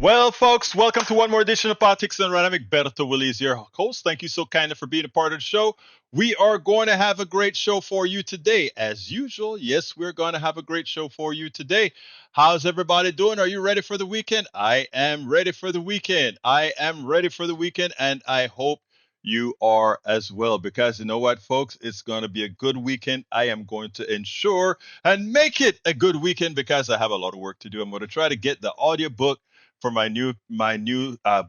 Well, folks, welcome to one more edition of Politics and Run. I'm Egberto, Willies, your host. Thank you so kindly for being a part of the show. We are going to have a great show for you today. As usual, yes, we're going to have a great show for you today. How's everybody doing? Are you ready for the weekend? I am ready for the weekend. I am ready for the weekend, and I hope you are as well. Because you know what, folks? It's going to be a good weekend. I am going to ensure and make it a good weekend because I have a lot of work to do. I'm going to try to get the audiobook for my new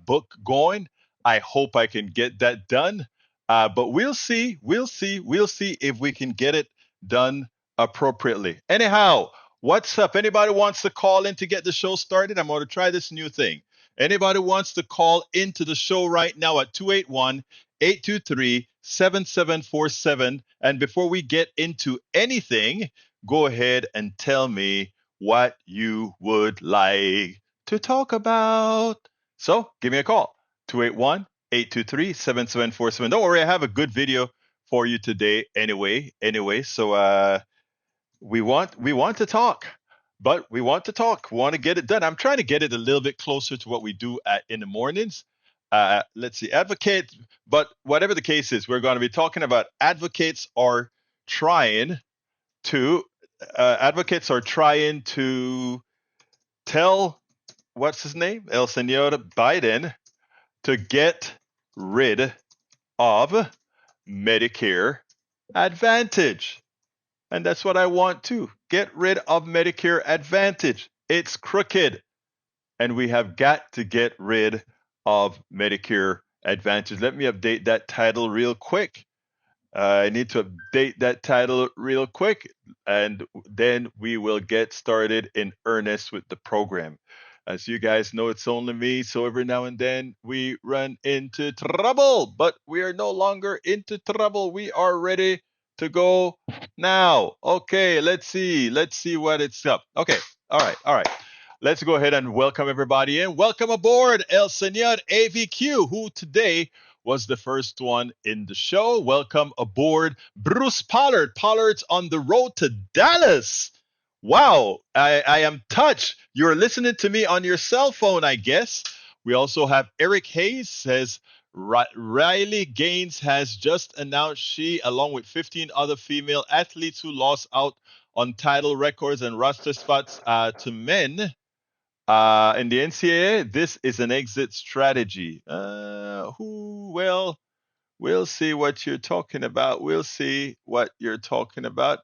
book going. I hope I can get that done. But we'll see. We'll see. We'll see if we can get it done appropriately. Anyhow, what's up? Anybody wants to call in to get the show started? I'm going to try this new thing. Anybody wants to call into the show right now at 281-823-7747? And before we get into anything, go ahead and tell me what you would like to talk about. So give me a call, 281-823-7747. Don't worry, I have a good video for you today anyway. So we want to talk. But we want to talk. We want to get it done. I'm trying to get it a little bit closer to what we do in the mornings. Let's see, advocate. But whatever the case is, we're going to be talking about trying to advocates are trying to tell what's his name, El Senor Biden, to get rid of Medicare Advantage. And that's what I want to get rid of Medicare Advantage. It's crooked. And we have got to get rid of Medicare Advantage. Let me update that title real quick. I need to update that title real quick, and then we will get started in earnest with the program. As you guys know, it's only me, so every now and then we run into trouble, but we are no longer into trouble. We are ready to go now. Okay, let's see. Let's see what it's up. Okay, all right. Let's go ahead and welcome everybody in. Welcome aboard, El Senor AVQ, who today was the first one in the show. Welcome aboard, Bruce Pollard. Pollard's on the road to Dallas. Wow, I am touched. You're listening to me on your cell phone, I guess. We also have Eric Hayes says Riley Gaines has just announced she, along with 15 other female athletes who lost out on title records and roster spots to men in the NCAA, this is an exit strategy. Well, we'll see what you're talking about. We'll see what you're talking about.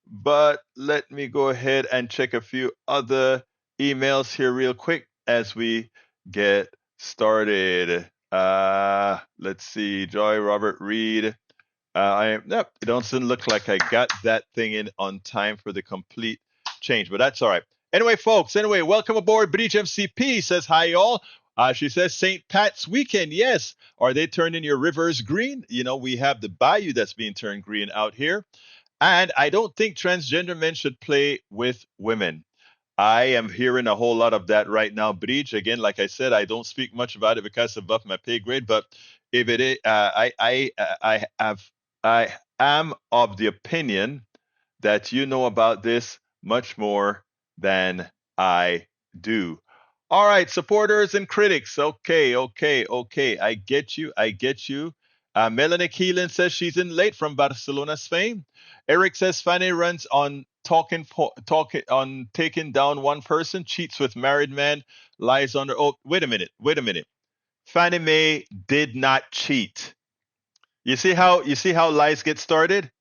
But let me go ahead and check a few other emails here real quick as we get started. Let's see. Joy, Robert, Reid. Nope, it doesn't look like I got that thing in on time for the complete change, but that's all right. Anyway, folks, welcome aboard. Bridge MCP says hi, y'all. She says St. Pat's weekend. Yes. Are they turning your rivers green? You know, we have the bayou that's being turned green out here. And I don't think transgender men should play with women. I am hearing a whole lot of that right now, Bridge. Again, like I said, I don't speak much about it because it's above my pay grade. But if it is, I am of the opinion that you know about this much more than I do. All right, supporters and critics. Okay. I get you. Melanie Keelan says she's in late from Barcelona, Spain. Eric says Fanny runs on talking on taking down one person, cheats with married man, lies under. Oh, wait a minute. Fannie Mae did not cheat. You see how lies get started?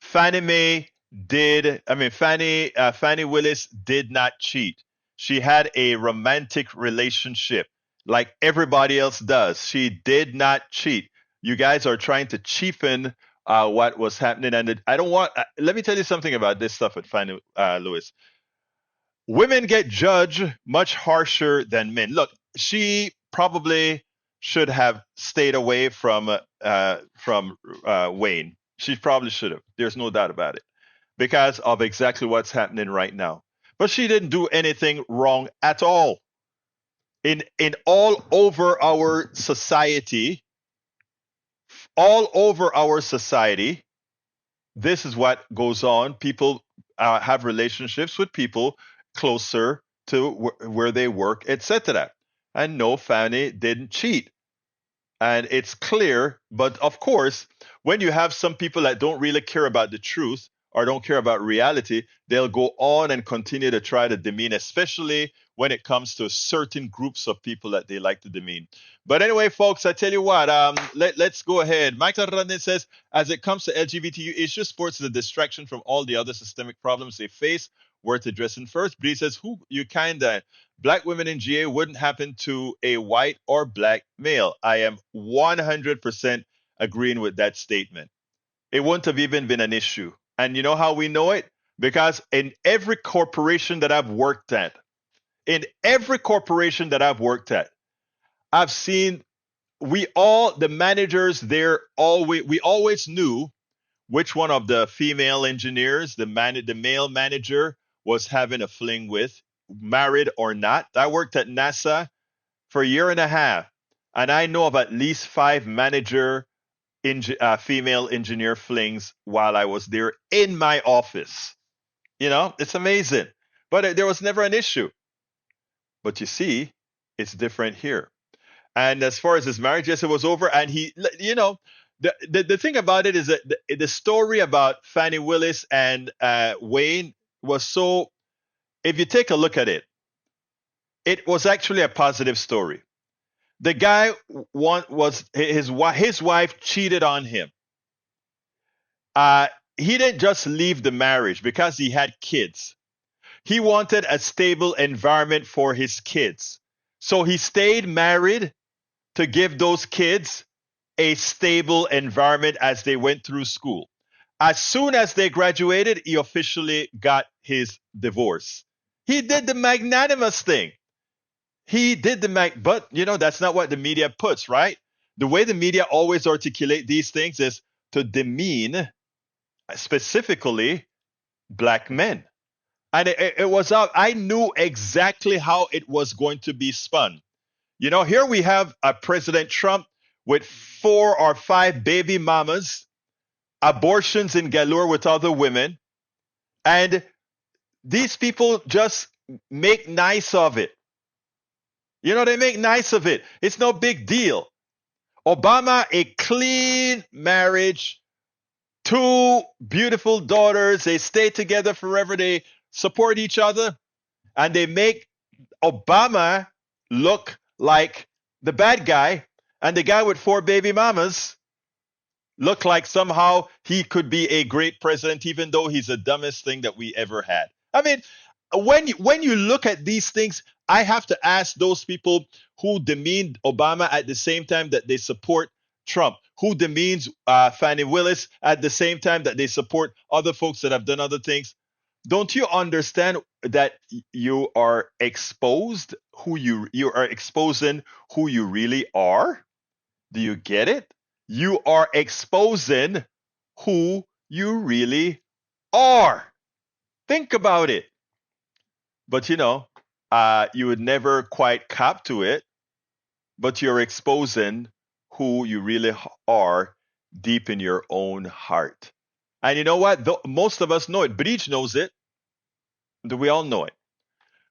Fannie Mae Fannie Willis did not cheat. She had a romantic relationship like everybody else does. She did not cheat. You guys are trying to cheapen what was happening. And I don't want, let me tell you something about this stuff with Fannie Lewis. Women get judged much harsher than men. Look, she probably should have stayed away from Wayne. She probably should have. There's no doubt about it because of exactly what's happening right now. But she didn't do anything wrong at all. In all over our society, this is what goes on. People have relationships with people closer to where they work, etc. and no, Fanny didn't cheat. And it's clear, but of course, when you have some people that don't really care about the truth or don't care about reality, they'll go on and continue to try to demean, especially when it comes to certain groups of people that they like to demean. But anyway, folks, I tell you what, let's go ahead. Michael Randin says, as it comes to LGBTQ issues, sports is a distraction from all the other systemic problems they face, worth addressing first. Bree says, who you kind of black women in GA wouldn't happen to a white or black male. I am 100% agreeing with that statement. It wouldn't have even been an issue. And you know how we know it? Because in every corporation that I've worked at, I've seen the managers there we always knew which one of the female engineers the male manager was having a fling with, married or not. I worked at NASA for a year and a half, and I know of at least 5 female engineer flings while I was there in my office. It's amazing. But there was never an issue. But you see, it's different here. And as far as his marriage, yes, it was over. And the thing about it is that the story about Fannie Willis and Wayne was so, if you take a look at it, it was actually a positive story. The guy was his wife cheated on him. He didn't just leave the marriage because he had kids. He wanted a stable environment for his kids. So he stayed married to give those kids a stable environment as they went through school. As soon as they graduated, he officially got his divorce. He did the magnanimous thing. But that's not what the media puts, right? The way the media always articulate these things is to demean specifically black men. And it was out. I knew exactly how it was going to be spun. Here we have a President Trump with 4 or 5 baby mamas, abortions in galore with other women, and these people just make nice of it. They make nice of it. It's no big deal. Obama, a clean marriage, 2 beautiful daughters. They stay together forever. They support each other, and they make Obama look like the bad guy, and the guy with 4 baby mamas look like somehow he could be a great president, even though he's the dumbest thing that we ever had. I mean, when you look at these things, I have to ask those people who demeaned Obama at the same time that they support Trump, who demeans Fannie Willis at the same time that they support other folks that have done other things. Don't you understand that you are exposed you are exposing who you really are? Do you get it? You are exposing who you really are. Think about it. But you would never quite cop to it, but you're exposing who you really are deep in your own heart. And you know what? Most of us know it. Breach knows it. We all know it.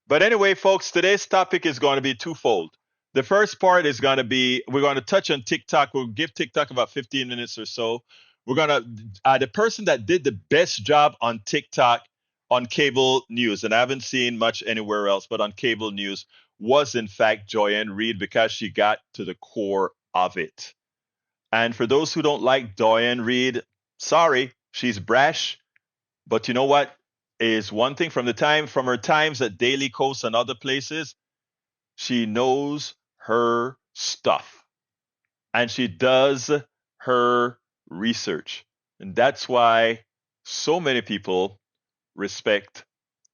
But anyway, folks, today's topic is going to be twofold. The first part is going to be, we're going to touch on TikTok. We'll give TikTok about 15 minutes or so. We're going to, the person that did the best job on TikTok on cable news, and I haven't seen much anywhere else, but on cable news, was in fact Joyanne Reid, because she got to the core of it. And for those who don't like Joyanne Reid, sorry, she's brash. But you know what is one thing from her times at Daily Kos and other places? She knows her stuff, and she does her research. And that's why so many people respect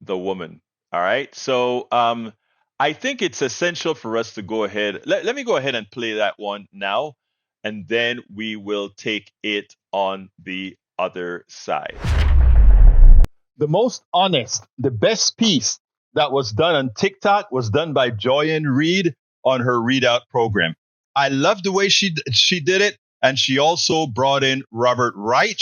the woman. All right. So I think it's essential for us to go ahead. Let me go ahead and play that one now, and then we will take it on the other side. The most honest, the best piece that was done on TikTok was done by Joyanne Reid on her Readout program. I love the way she did it, and she also brought in Robert Reich.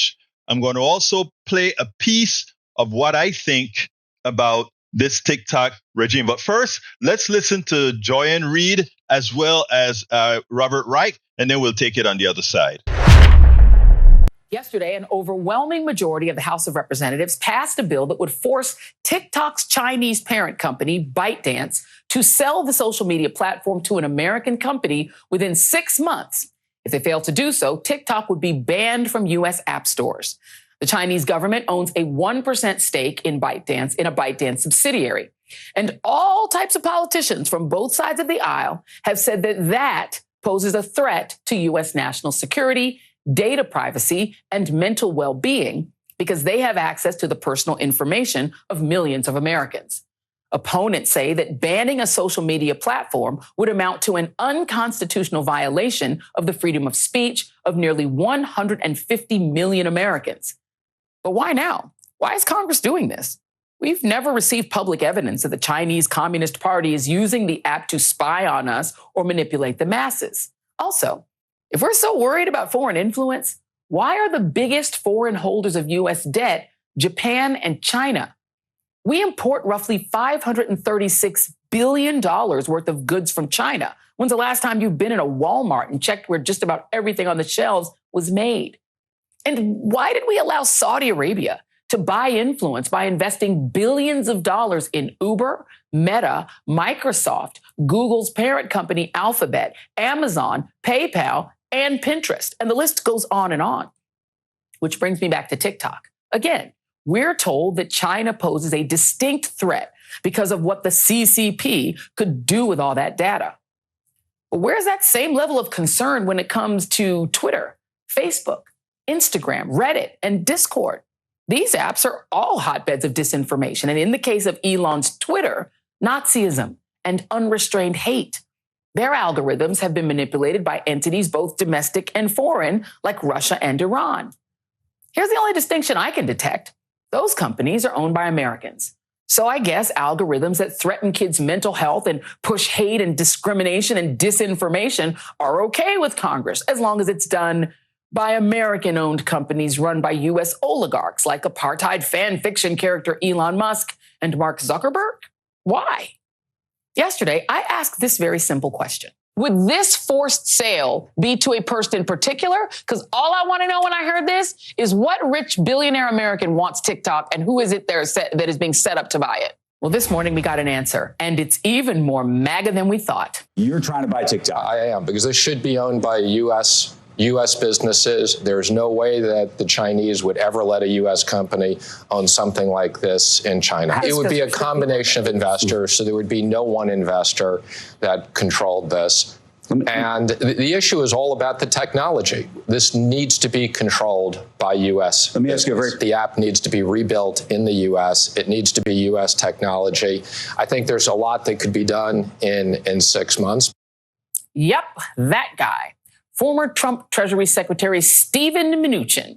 I'm going to also play a piece of what I think about this TikTok regime. But first, let's listen to Joanne Reid as well as Robert Reich, and then we'll take it on the other side. Yesterday, an overwhelming majority of the House of Representatives passed a bill that would force TikTok's Chinese parent company, ByteDance, to sell the social media platform to an American company within 6 months. If they fail to do so, TikTok would be banned from U.S. app stores. The Chinese government owns a 1% stake in ByteDance, in a ByteDance subsidiary. And all types of politicians from both sides of the aisle have said that that poses a threat to U.S. national security, data privacy, and mental well-being because they have access to the personal information of millions of Americans. Opponents say that banning a social media platform would amount to an unconstitutional violation of the freedom of speech of nearly 150 million Americans. But why now? Why is Congress doing this? We've never received public evidence that the Chinese Communist Party is using the app to spy on us or manipulate the masses. Also, if we're so worried about foreign influence, why are the biggest foreign holders of U.S. debt Japan and China? We import roughly $536 billion worth of goods from China. When's the last time you've been in a Walmart and checked where just about everything on the shelves was made? And why did we allow Saudi Arabia to buy influence by investing billions of dollars in Uber, Meta, Microsoft, Google's parent company Alphabet, Amazon, PayPal, and Pinterest? And the list goes on and on. Which brings me back to TikTok. Again, we're told that China poses a distinct threat because of what the CCP could do with all that data. But where's that same level of concern when it comes to Twitter, Facebook, Instagram, Reddit, and Discord? These apps are all hotbeds of disinformation. And in the case of Elon's Twitter, Nazism and unrestrained hate. Their algorithms have been manipulated by entities both domestic and foreign, like Russia and Iran. Here's the only distinction I can detect. Those companies are owned by Americans. So I guess algorithms that threaten kids' mental health and push hate and discrimination and disinformation are okay with Congress, as long as it's done by American-owned companies run by U.S. oligarchs like apartheid fan fiction character Elon Musk and Mark Zuckerberg. Why? Yesterday, I asked this very simple question. Would this forced sale be to a person in particular? Because all I want to know when I heard this is what rich billionaire American wants TikTok and who is it that is being set up to buy it? Well, this morning we got an answer, and it's even more MAGA than we thought. You're trying to buy TikTok. I am, because this should be owned by U.S. businesses. There's no way that the Chinese would ever let a U.S. company own something like this in China. It would be a combination of investors, so there would be no one investor that controlled this. And the issue is all about the technology. This needs to be controlled by U.S. Let me ask you The app needs to be rebuilt in the U.S. It needs to be U.S. technology. I think there's a lot that could be done in 6 months. Yep, that guy. Former Trump Treasury Secretary Steven Mnuchin,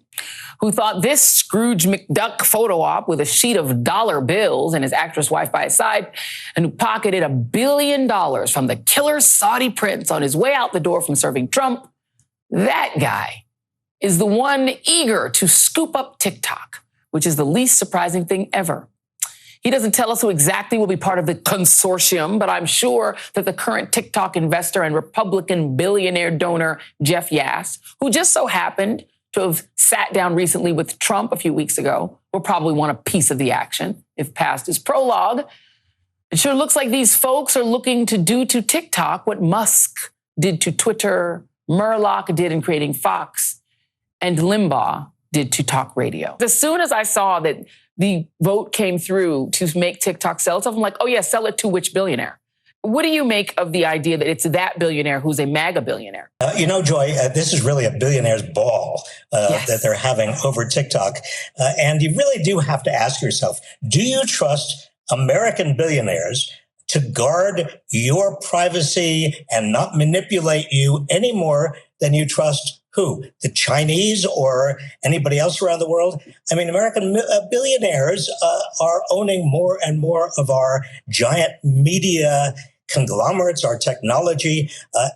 who thought this Scrooge McDuck photo op with a sheet of dollar bills and his actress wife by his side, and who pocketed $1 billion from the killer Saudi prince on his way out the door from serving Trump, that guy is the one eager to scoop up TikTok, which is the least surprising thing ever. He doesn't tell us who exactly will be part of the consortium, but I'm sure that the current TikTok investor and Republican billionaire donor Jeff Yass, who just so happened to have sat down recently with Trump a few weeks ago, will probably want a piece of the action if past his prologue. It sure looks like these folks are looking to do to TikTok what Musk did to Twitter, Murloc did in creating Fox, and Limbaugh did to talk radio. As soon as I saw that the vote came through to make TikTok sell itself, I'm like, oh yeah, sell it to which billionaire? What do you make of the idea that it's that billionaire who's a MAGA billionaire? Joy, this is really a billionaire's ball that they're having over TikTok. And you really do have to ask yourself, do you trust American billionaires to guard your privacy and not manipulate you any more than you trust who? The Chinese or anybody else around the world? I mean, American billionaires are owning more and more of our giant media conglomerates, our technology,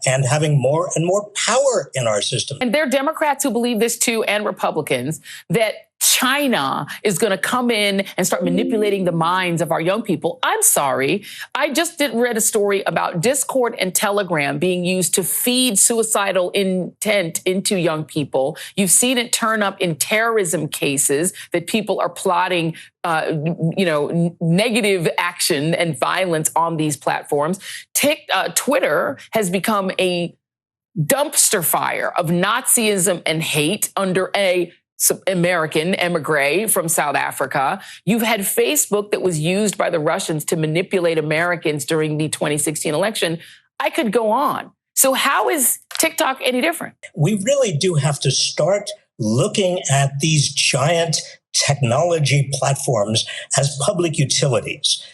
and having more and more power in our system. And there are Democrats who believe this too, and Republicans, that China is going to come in and start manipulating the minds of our young people. I'm sorry. I just read a story about Discord and Telegram being used to feed suicidal intent into young people. You've seen it turn up in terrorism cases that people are plotting negative action and violence on these platforms. Twitter has become a dumpster fire of Nazism and hate under a American emigre from South Africa. You've had Facebook that was used by the Russians to manipulate Americans during the 2016 election. I could go on. So how is TikTok any different? We really do have to start looking at these giant technology platforms as public utilities.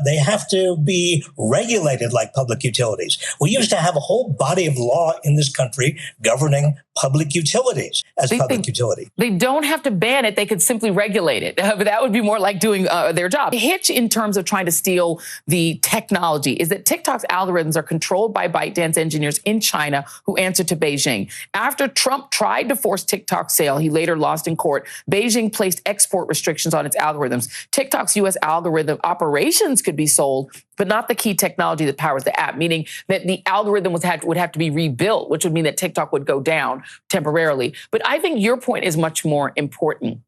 They have to be regulated like public utilities. We used to have a whole body of law in this country governing public utilities as public utility. They don't have to ban it. They could simply regulate it. But that would be more like doing their job. The hitch in terms of trying to steal the technology is that TikTok's algorithms are controlled by ByteDance engineers in China who answer to Beijing. After Trump tried to force TikTok's sale, he later lost in court. Beijing placed export restrictions on its algorithms. TikTok's U.S. algorithm operations could be sold, but not the key technology that powers the app, meaning that the algorithm would have to be rebuilt, which would mean that TikTok would go down temporarily. But I think your point is much more important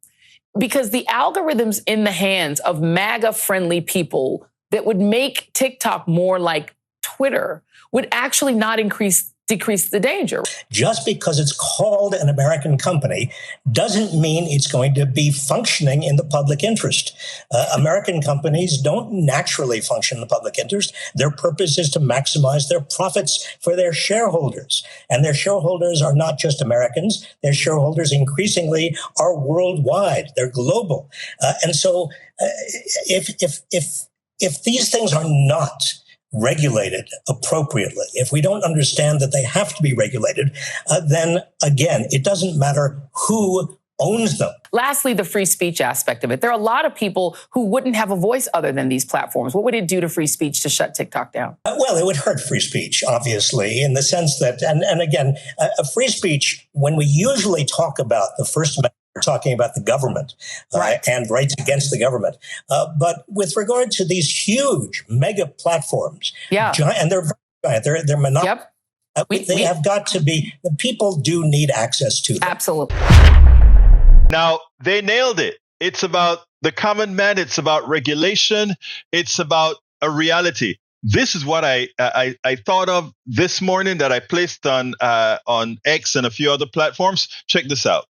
because the algorithms in the hands of MAGA-friendly people that would make TikTok more like Twitter would actually not decrease the danger. Just because it's called an American company doesn't mean it's going to be functioning in the public interest. American companies don't naturally function in the public interest. Their purpose is to maximize their profits for their shareholders. And their shareholders are not just Americans. Their shareholders increasingly are worldwide. They're global. And so if these things are not regulated appropriately, if we don't understand that they have to be regulated, then again, it doesn't matter who owns them. Lastly, the free speech aspect of it. There are a lot of people who wouldn't have a voice other than these platforms. What would it do to free speech to shut TikTok down? Well, it would hurt free speech, obviously, in the sense that, and again, free speech, when we usually talk about the First Amendment, we're talking about the government and rights against the government. But with regard to these huge mega platforms, and they're giant, they're monopolies. They have got to be, the people do need access to them. Absolutely. Now, they nailed it. It's about the common man. It's about regulation. It's about a reality. This is what I thought of this morning that I placed on X and a few other platforms. Check this out.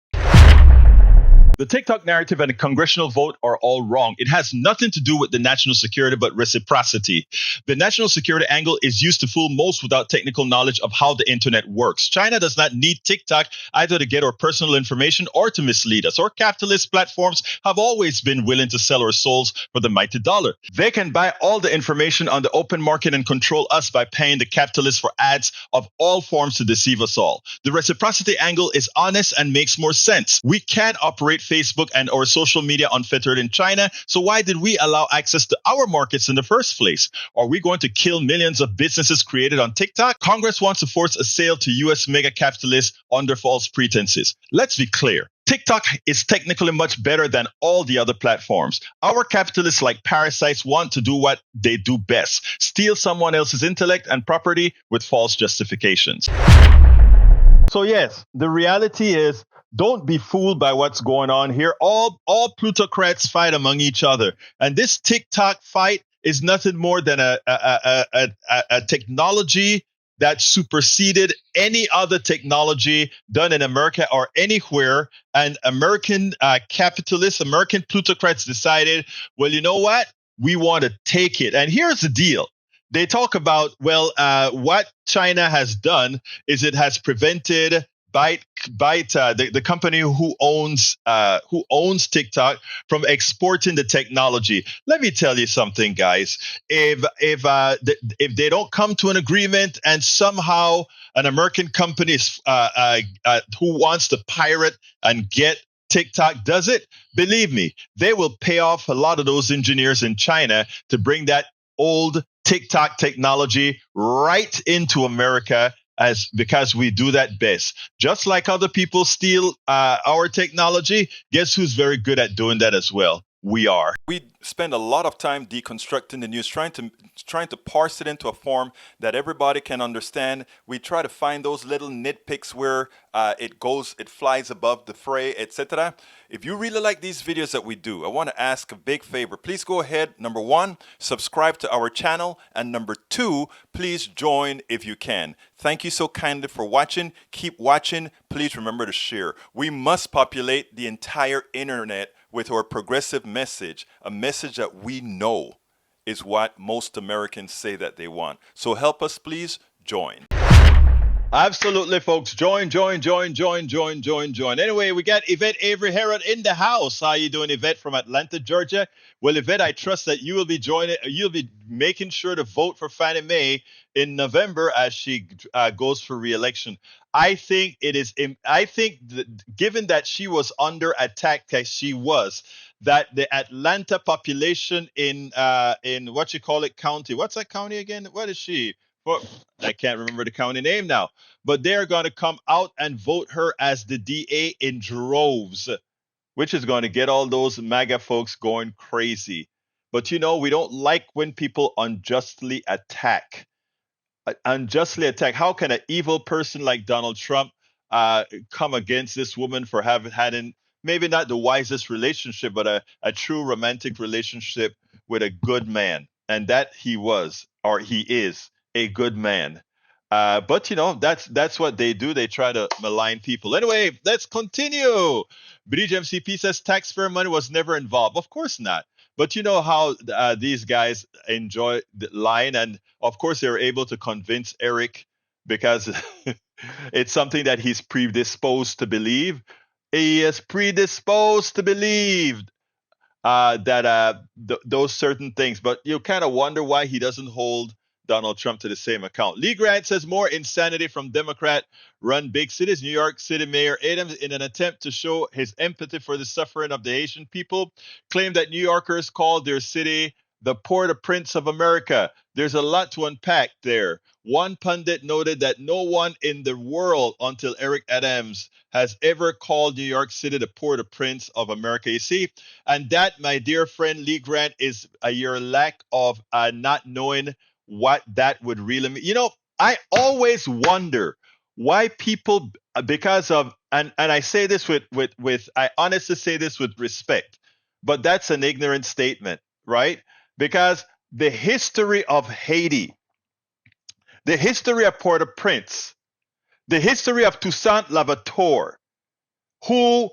The TikTok narrative and the congressional vote are all wrong. It has nothing to do with the national security, but reciprocity. The national security angle is used to fool most without technical knowledge of how the internet works. China does not need TikTok either to get our personal information or to mislead us. Our capitalist platforms have always been willing to sell our souls for the mighty dollar. They can buy all the information on the open market and control us by paying the capitalists for ads of all forms to deceive us all. The reciprocity angle is honest and makes more sense. We can't operate Facebook and our social media unfettered in China, so why did we allow access to our markets in the first place? Are we going to kill millions of businesses created on TikTok? Congress wants to force a sale to U.S. mega capitalists under false pretenses. Let's be clear. TikTok is technically much better than all the other platforms. Our capitalists like parasites want to do what they do best, steal someone else's intellect and property with false justifications. So yes, the reality is, don't be fooled by what's going on here. All plutocrats fight among each other. And this TikTok fight is nothing more than a technology that superseded any other technology done in America or anywhere. And American capitalists, American plutocrats decided, well, you know what? We want to take it. And here's the deal. They talk about, what China has done is it has prevented the company who owns TikTok from exporting the technology. Let me tell you something, guys. If they don't come to an agreement and somehow an American company who wants to pirate and get TikTok does it, believe me, they will pay off a lot of those engineers in China to bring that old TikTok technology right into America as because we do that best. Just like other people steal our technology, guess who's very good at doing that as well? We are. We spend a lot of time deconstructing the news, trying to parse it into a form that everybody can understand. We try to find those little nitpicks where it flies above the fray, etc. If you really like these videos that we do, I want to ask a big favor. Please go ahead, number one, subscribe to our channel, and number two, please join if you can. Thank you so kindly for watching. Keep watching. Please remember to share. We must populate the entire internet with our progressive message, a message that we know is what most Americans say that they want. So help us, please join. Absolutely, folks. Join. Anyway, we got Yvette Avery Herod in the house. How you doing, Yvette from Atlanta, Georgia? Well, Yvette, I trust that you will be joining. You'll be making sure to vote for Fannie Mae in November as she goes for re-election. I think given that she was under attack as she was, that the Atlanta population in what you call it county. What's that county again? What is she? Well, I can't remember the county name now, but they're going to come out and vote her as the DA in droves, which is going to get all those MAGA folks going crazy. But we don't like when people unjustly attack. How can an evil person like Donald Trump come against this woman for having had maybe not the wisest relationship, but a true romantic relationship with a good man? And that he was, or he is, a good man. But that's what they do. They try to malign people. Anyway, let's continue. Bridge MCP says taxpayer money was never involved. Of course not. But you know how these guys enjoy the line, and of course they're able to convince Eric because it's something that he's predisposed to believe. He is predisposed to believe that those certain things. But you kind of wonder why he doesn't hold Donald Trump to the same account. Lee Grant says more insanity from Democrat-run big cities. New York City Mayor Adams, in an attempt to show his empathy for the suffering of the Haitian people, claimed that New Yorkers called their city the Port-au-Prince of America. There's a lot to unpack there. One pundit noted that no one in the world until Eric Adams has ever called New York City the Port-au-Prince of America. You see, and that, my dear friend Lee Grant, is your lack of not knowing what that would really mean. I always wonder why people, because of, and I say this with I honestly say this with respect, but that's an ignorant statement, right? Because the history of Haiti, the history of Port-au-Prince, the history of Toussaint Louverture, who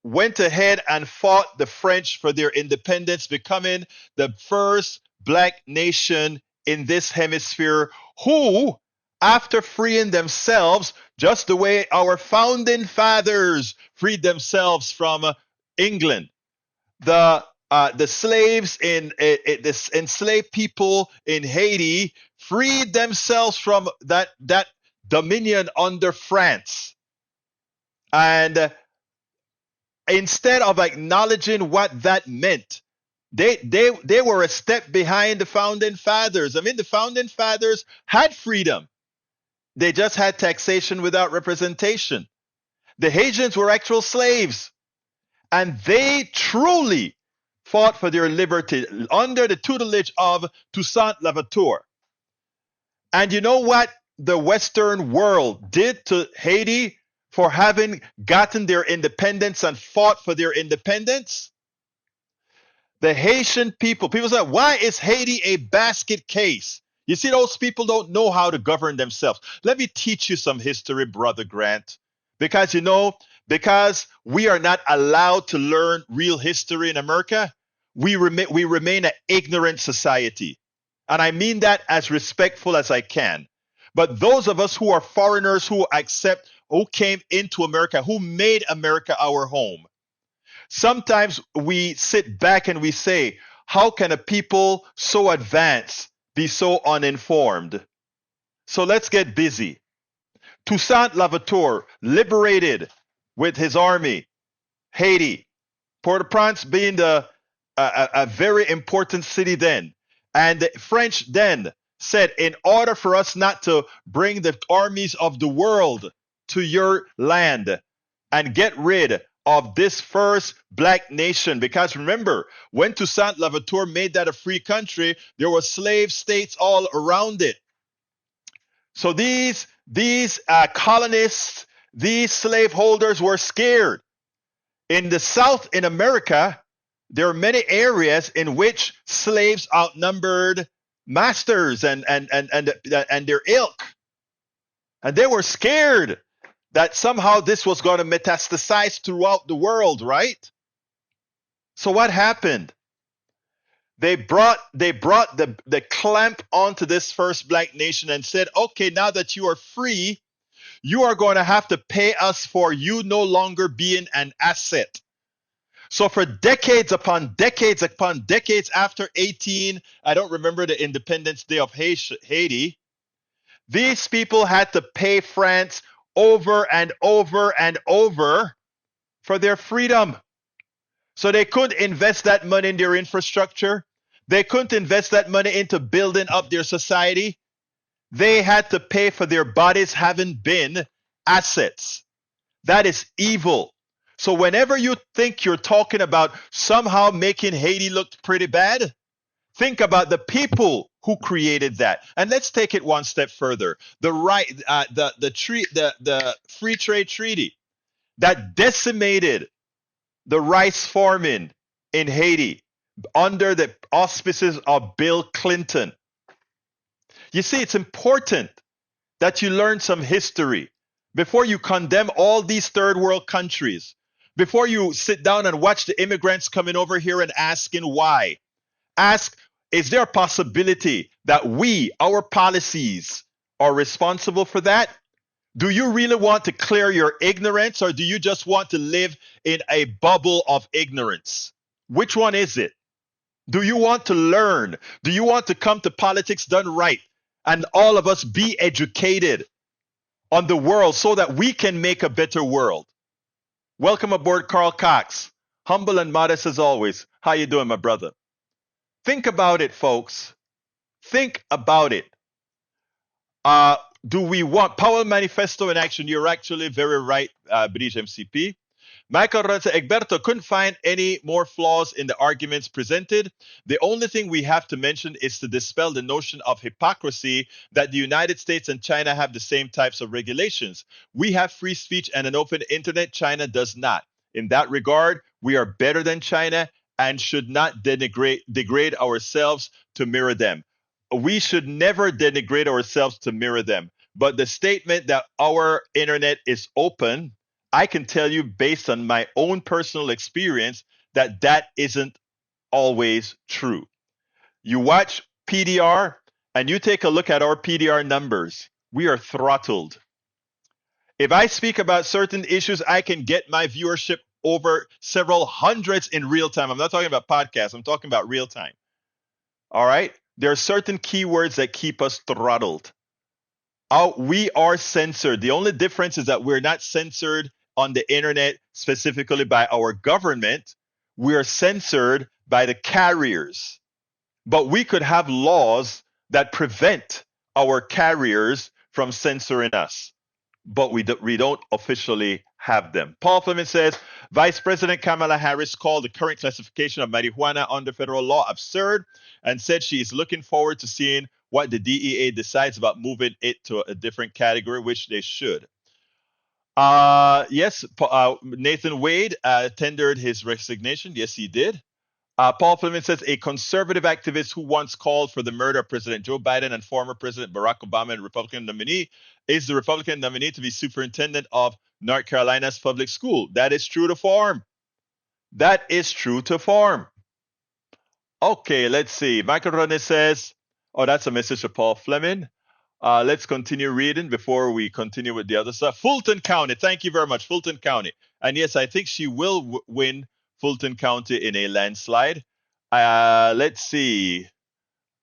went ahead and fought the French for their independence, becoming the first Black nation in this hemisphere, who, after freeing themselves, just the way our founding fathers freed themselves from England, the slaves the enslaved people in Haiti freed themselves from that dominion under France, and instead of acknowledging what that meant, they were a step behind the founding fathers. I mean, the founding fathers had freedom. They just had taxation without representation. The Haitians were actual slaves, and they truly fought for their liberty under the tutelage of Toussaint Louverture. And you know what the Western world did to Haiti for having gotten their independence and fought for their independence? The Haitian people say, why is Haiti a basket case? You see, those people don't know how to govern themselves. Let me teach you some history, Brother Grant. Because we are not allowed to learn real history in America, we remain an ignorant society. And I mean that as respectful as I can. But those of us who are foreigners, who came into America, who made America our home, sometimes we sit back and we say, how can a people so advanced be so uninformed? So let's get busy. Toussaint Louverture liberated with his army Haiti, Port-au-Prince being a very important city then. And the French then said, in order for us not to bring the armies of the world to your land and get rid of this first black nation, because remember, when Toussaint Louverture made that a free country, there were slave states all around it. So these colonists, these slaveholders were scared. In the South in America, there are many areas in which slaves outnumbered masters and their ilk. And they were scared that somehow this was going to metastasize throughout the world, right? So what happened? They brought the clamp onto this first black nation and said, okay, now that you are free, you are going to have to pay us for you no longer being an asset. So for decades upon decades upon decades after I don't remember the Independence Day of Haiti, these people had to pay France over and over and over for their freedom. So they couldn't invest that money in their infrastructure. They couldn't invest that money into building up their society. They had to pay for their bodies having been assets. That is evil. So whenever you think you're talking about somehow making Haiti look pretty bad, think about the people who created that. And let's take it one step further. The free trade treaty that decimated the rice farming in Haiti under the auspices of Bill Clinton. You see, it's important that you learn some history before you condemn all these third world countries, before you sit down and watch the immigrants coming over here and asking why. Ask, is there a possibility that our policies, are responsible for that? Do you really want to clear your ignorance, or do you just want to live in a bubble of ignorance? Which one is it? Do you want to learn? Do you want to come to politics done right and all of us be educated on the world so that we can make a better world? Welcome aboard, Carl Cox. Humble and modest as always. How you doing, my brother? Think about it, folks. Think about it. Do we want Powell Manifesto in action? You're actually very right, British MCP. Michael Ranza, Egberto couldn't find any more flaws in the arguments presented. The only thing we have to mention is to dispel the notion of hypocrisy that the United States and China have the same types of regulations. We have free speech and an open internet. China does not. In that regard, we are better than China and should not degrade ourselves to mirror them. We should never denigrate ourselves to mirror them. But the statement that our internet is open, I can tell you based on my own personal experience that isn't always true. You watch PDR and you take a look at our PDR numbers. We are throttled. If I speak about certain issues, I can get my viewership over several hundreds in real time. I'm not talking about podcasts. I'm talking about real time. All right? There are certain keywords that keep us throttled. We are censored. The only difference is that we're not censored on the internet specifically by our government. We are censored by the carriers. But we could have laws that prevent our carriers from censoring us. But we don't officially have them. Paul Fleming says, Vice President Kamala Harris called the current classification of marijuana under federal law absurd and said she is looking forward to seeing what the DEA decides about moving it to a different category, which they should. Yes, Nathan Wade tendered his resignation. Yes, he did. Paul Fleming says a conservative activist who once called for the murder of President Joe Biden and former President Barack Obama and Republican nominee is the Republican nominee to be superintendent of North Carolina's public school. That is true to form. That is true to form. Okay, let's see. Michael Roney says, oh, that's a message to Paul Fleming. Let's continue reading before we continue with the other stuff. Fulton County. Thank you very much, Fulton County. And yes, I think she will win Fulton County in a landslide. Let's see.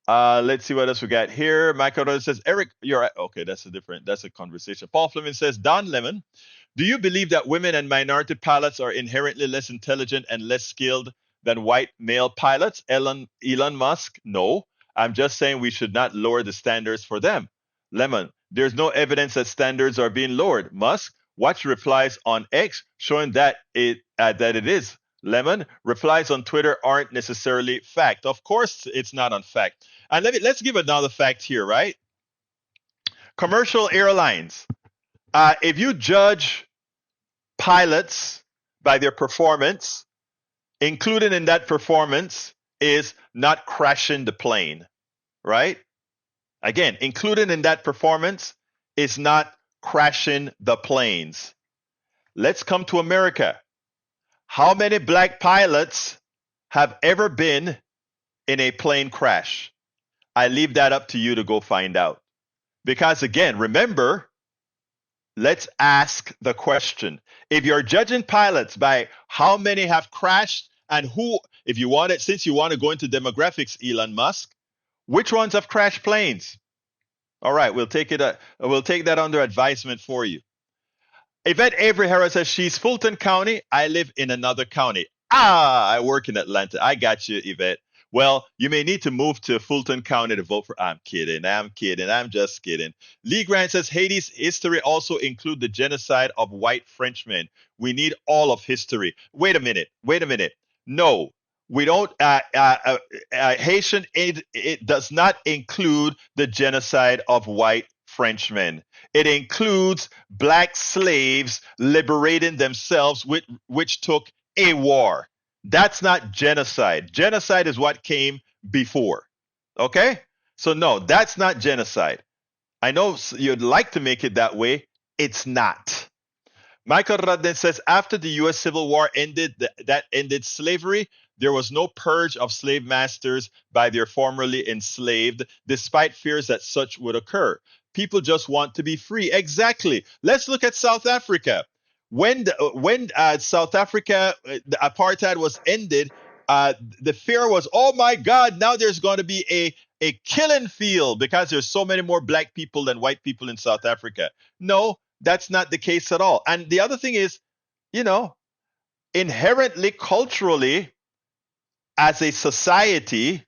Let's see what else we got here. Michael Rose says, Eric, you're right. Okay, that's a conversation. Paul Fleming says, Don Lemon, do you believe that women and minority pilots are inherently less intelligent and less skilled than white male pilots? Elon Musk, no. I'm just saying we should not lower the standards for them. Lemon, there's no evidence that standards are being lowered. Musk, watch replies on X showing that it is. Lemon, replies on Twitter aren't necessarily fact. Of course, it's not on fact. And let's give another fact here, right? Commercial airlines. If you judge pilots by their performance, included in that performance is not crashing the plane, right? Again, included in that performance is not crashing the planes. Let's come to America. How many black pilots have ever been in a plane crash? I leave that up to you to go find out. Because again, remember, let's ask the question. If you're judging pilots by how many have crashed and who, if you want it, since you want to go into demographics, Elon Musk, which ones have crashed planes? All right, we'll take that under advisement for you. Yvette Avery Harris says she's Fulton County. I live in another county. I work in Atlanta. I got you, Yvette. Well, you may need to move to Fulton County to vote for. I'm kidding. I'm just kidding. Lee Grant says Haiti's history also include the genocide of white Frenchmen. We need all of history. Wait a minute. No, we don't. Haitian it does not include the genocide of white Frenchmen. It includes black slaves liberating themselves, which took a war. That's not genocide. Genocide is what came before. Okay? So, no, that's not genocide. I know you'd like to make it that way. It's not. Michael Radden says after the U.S. Civil War ended, that ended slavery, there was no purge of slave masters by their formerly enslaved, despite fears that such would occur. People just want to be free. Exactly. Let's look at South Africa. When South Africa, the apartheid was ended, the fear was, oh my God, now there's going to be a killing field because there's so many more black people than white people in South Africa. No, that's not the case at all. And the other thing is, inherently culturally, as a society,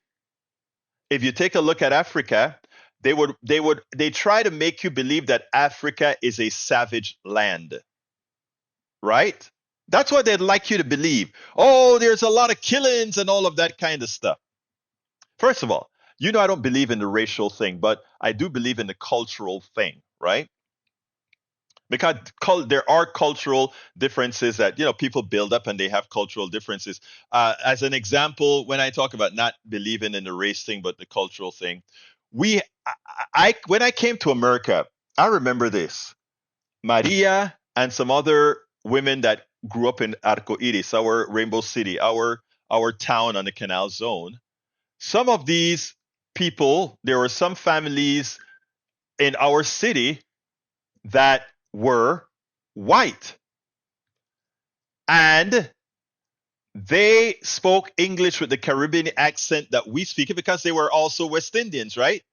if you take a look at Africa, they try to make you believe that Africa is a savage land. Right? That's what they'd like you to believe. Oh, there's a lot of killings and all of that kind of stuff. First of all, I don't believe in the racial thing, but I do believe in the cultural thing, right? Because there are cultural differences that people build up, and they have cultural differences. As an example, when I talk about not believing in the race thing, but the cultural thing, when I came to America, I remember this. Maria and some other women that grew up in Arco Iris, our Rainbow City, our town on the Canal Zone. Some of these people, there were some families in our city that were white. And they spoke English with the Caribbean accent that we speak because they were also West Indians, right?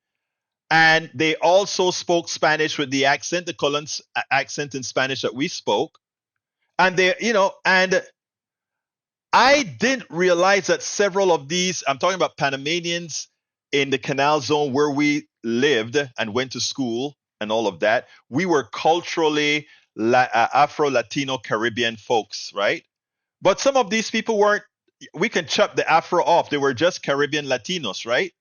And they also spoke Spanish with the accent, the Collins accent in Spanish that we spoke. And and I didn't realize that several of these, I'm talking about Panamanians in the Canal Zone where we lived and went to school and all of that, we were culturally Afro-Latino Caribbean folks, right? But some of these people weren't, we can chop the Afro off. They were just Caribbean Latinos, right?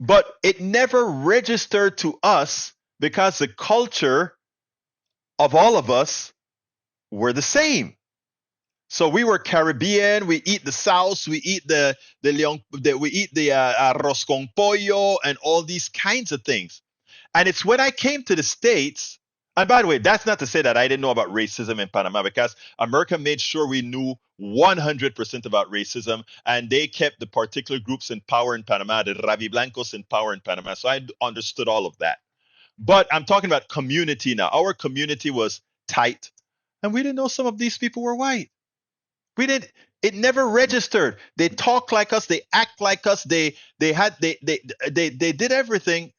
But it never registered to us because the culture of all of us were the same. So we were Caribbean. We eat the sauce. We eat the arroz con pollo and all these kinds of things. And it's when I came to the States. And by the way, that's not to say that I didn't know about racism in Panama, because America made sure we knew 100% about racism, and they kept the particular groups in power in Panama, the Rabiblancos in power in Panama. So I understood all of that. But I'm talking about community now. Our community was tight, and we didn't know some of these people were white. It never registered. They talk like us, they act like us, they did everything,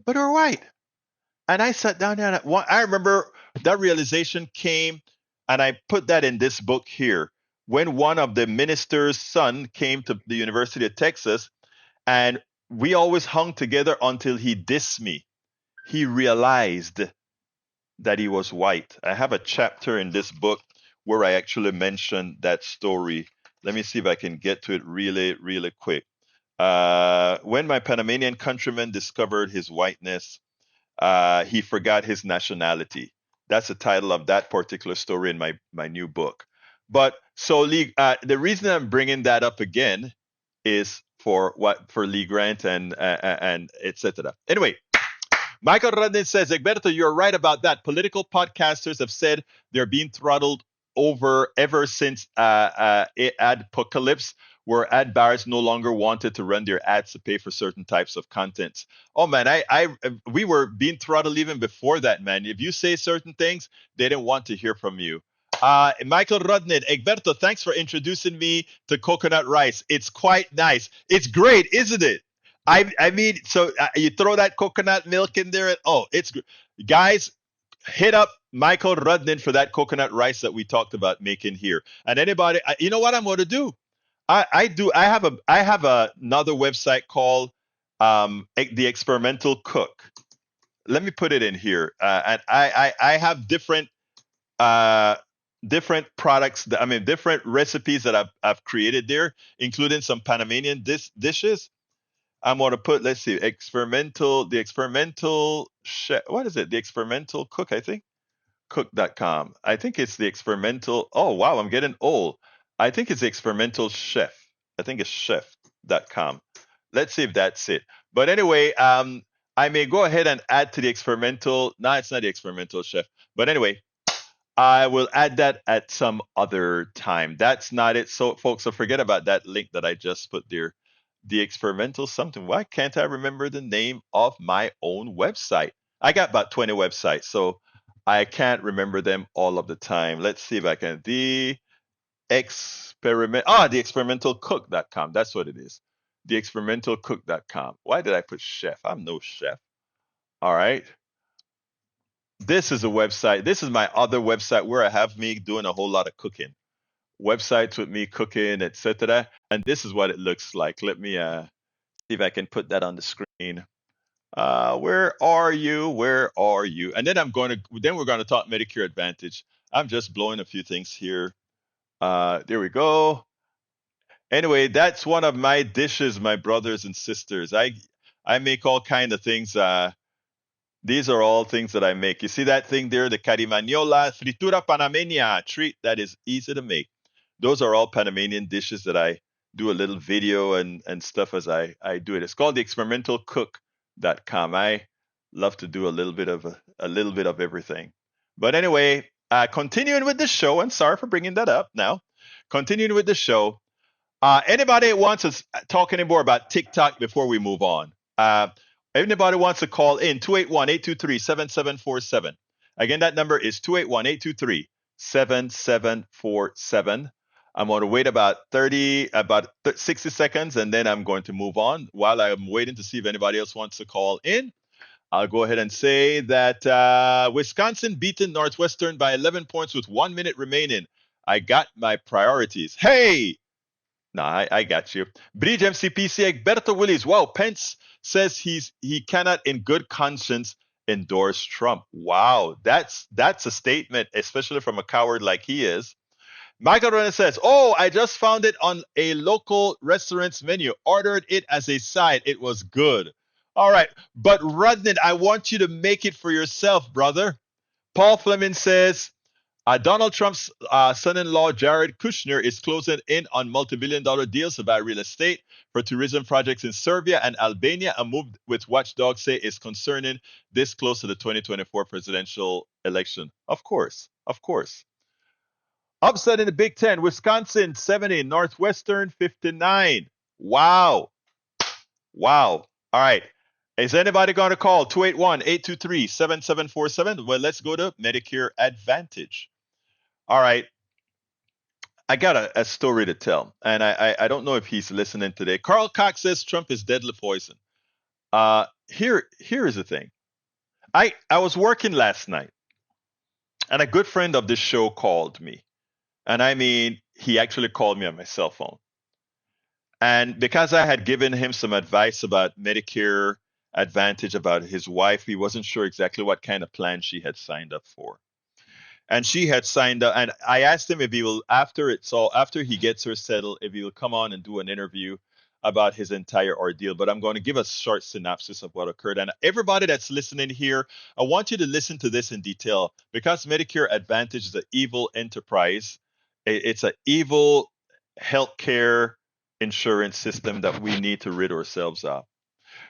but they were white. And I sat down there, and I remember that realization came, and I put that in this book here. When one of the minister's son came to the University of Texas, and we always hung together until he dissed me. He realized that he was white. I have a chapter in this book where I actually mention that story. Let me see if I can get to it really, really quick. When my Panamanian countryman discovered his whiteness, he forgot his nationality. That's the title of that particular story in my new book. But so Lee, the reason I'm bringing that up again is for Lee Grant and etc. Anyway, Michael Rudin says, Egberto, you're right about that. Political podcasters have said they're being throttled over ever since Adpocalypse, where ad buyers no longer wanted to run their ads to pay for certain types of contents. Oh man, we were being throttled even before that, man. If you say certain things, they didn't want to hear from you. Michael Rudnit, Egberto, thanks for introducing me to coconut rice. It's quite nice. It's great, isn't it? I mean, so you throw that coconut milk in there, and it's good. Guys, hit up Michael Rudnin for that coconut rice that we talked about making here. And anybody, you know what I'm going to do? I have another website called the Experimental Cook. Let me put it in here, and I have different products. Different recipes that I've created there, including some Panamanian dishes. I'm going to put, let's see, the experimental chef. What is it? The experimental cook, I think. Cook.com. I think it's the experimental. Oh, wow. I'm getting old. I think it's the experimental chef. I think it's chef.com. Let's see if that's it. But anyway, I may go ahead and add to the experimental. No, it's not the experimental chef. But anyway, I will add that at some other time. That's not it. So, folks, so forget about that link that I just put there. The experimental something. Why can't I remember the name of my own website? I got about 20 websites, so I can't remember them all of the time. Let's see if I can. The experimentalcook.com. That's what it is. The experimentalcook.com. Why did I put chef? I'm no chef. All right. This is a website. This is my other website where I have me doing a whole lot of cooking. Websites with me cooking, etc. And this is what it looks like. Let me see if I can put that on the screen. Where are you? Where are you? And then we're going to talk Medicare Advantage. I'm just blowing a few things here. There we go. Anyway, that's one of my dishes, my brothers and sisters. I make all kind of things. These are all things that I make. You see that thing there, the carimañola fritura panameña treat that is easy to make. Those are all Panamanian dishes that I do a little video and stuff as I do it. It's called the experimentalcook.com. I love to do a little bit of everything. But anyway, continuing with the show, and sorry for bringing that up now. Continuing with the show. Anybody wants to talk anymore about TikTok before we move on? Anybody wants to call in 281-823-7747. Again, that number is 281-823-7747. I'm going to wait about 60 seconds, and then I'm going to move on. While I'm waiting to see if anybody else wants to call in, I'll go ahead and say that Wisconsin beaten Northwestern by 11 points with 1 minute remaining. I got my priorities. Hey! No, I got you. Bridge MCPC Egberto Willies. Wow, Pence says he cannot in good conscience endorse Trump. Wow, that's a statement, especially from a coward like he is. Michael Renner says, oh, I just found it on a local restaurant's menu. Ordered it as a side. It was good. All right, but Rudnit, I want you to make it for yourself, brother. Paul Fleming says, Donald Trump's son-in-law, Jared Kushner, is closing in on multi-billion-dollar deals to buy real estate for tourism projects in Serbia and Albania, a move which watchdogs say is concerning this close to the 2024 presidential election. Of course. Upset in the Big Ten, Wisconsin 70, Northwestern 59. Wow. All right. Is anybody going to call 281-823-7747? Well, let's go to Medicare Advantage. All right. I got a story to tell, and I don't know if he's listening today. Carl Cox says Trump is deadly poison. Here is the thing. I was working last night, and a good friend of this show called me. And I mean, he actually called me on my cell phone. And because I had given him some advice about Medicare Advantage about his wife, he wasn't sure exactly what kind of plan she had signed up for. And she had signed up, and I asked him if he will, after he gets her settled, if he will come on and do an interview about his entire ordeal. But I'm going to give a short synopsis of what occurred. And everybody that's listening here, I want you to listen to this in detail, because Medicare Advantage is an evil enterprise. It's an evil healthcare insurance system that we need to rid ourselves of.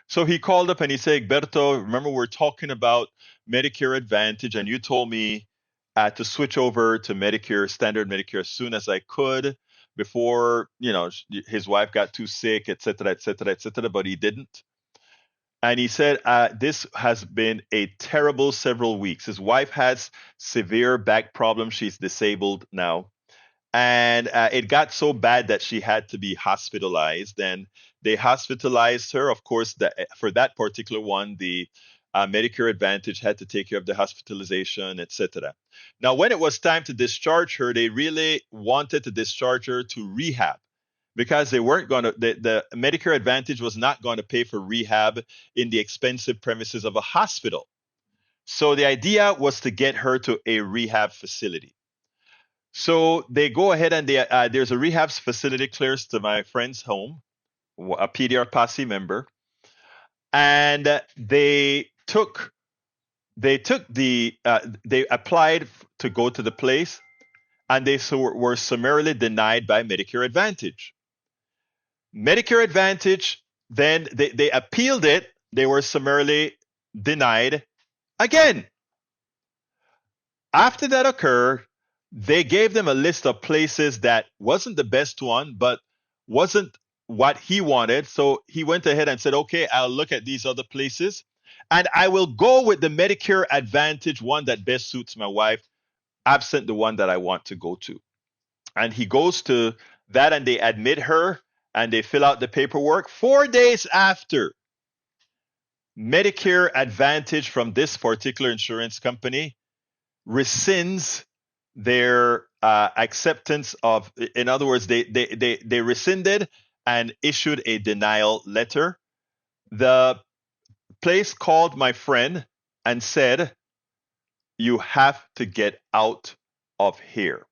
So he called up and he said, Egberto, remember we're talking about Medicare Advantage, and you told me to switch over to Medicare, standard Medicare, as soon as I could before, his wife got too sick, et cetera, et cetera, et cetera, but he didn't. And he said, this has been a terrible several weeks. His wife has severe back problems. She's disabled now. And it got so bad that she had to be hospitalized. And they hospitalized her. Of course, for that particular one, the Medicare Advantage had to take care of the hospitalization, etc. Now, when it was time to discharge her, they really wanted to discharge her to rehab, because they weren't going to, the Medicare Advantage was not going to pay for rehab in the expensive premises of a hospital. So the idea was to get her to a rehab facility. So they go ahead and there's a rehab facility close to my friend's home, a PDR posse member, and they applied to go to the place, and they were summarily denied by Medicare Advantage. Medicare Advantage, then they appealed it. They were summarily denied again. After that occurred, they gave them a list of places that wasn't the best one, but wasn't what he wanted. So he went ahead and said, okay, I'll look at these other places, and I will go with the Medicare Advantage one that best suits my wife, absent the one that I want to go to. And he goes to that, and they admit her, and they fill out the paperwork. 4 days after, Medicare Advantage from this particular insurance company rescinds their acceptance of, in other words, they rescinded and issued a denial letter. The place called my friend and said, you have to get out of here.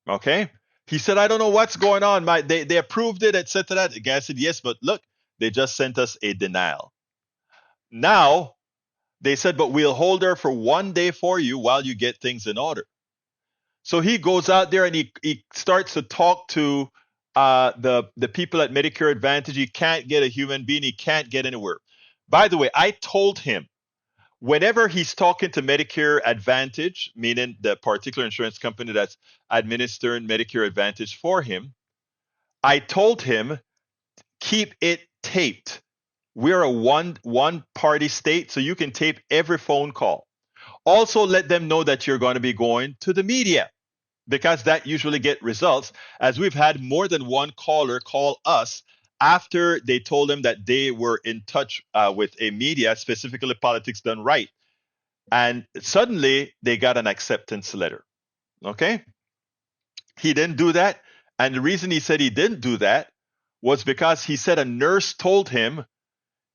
Okay? He said, I don't know what's going on. They approved it, etc. The guy said, yes, but look, they just sent us a denial. Now, they said, but we'll hold her for 1 day for you while you get things in order. So he goes out there and he starts to talk to the people at Medicare Advantage. He can't get a human being. He can't get anywhere. By the way, I told him, whenever he's talking to Medicare Advantage, meaning the particular insurance company that's administering Medicare Advantage for him, I told him, keep it taped. We're a one-party state, so you can tape every phone call. Also, let them know that you're going to be going to the media, because that usually get results, as we've had more than one caller call us after they told them that they were in touch with a media, specifically Politics Done Right, and suddenly they got an acceptance letter. Okay? He didn't do that, and the reason he said he didn't do that was because he said a nurse told him,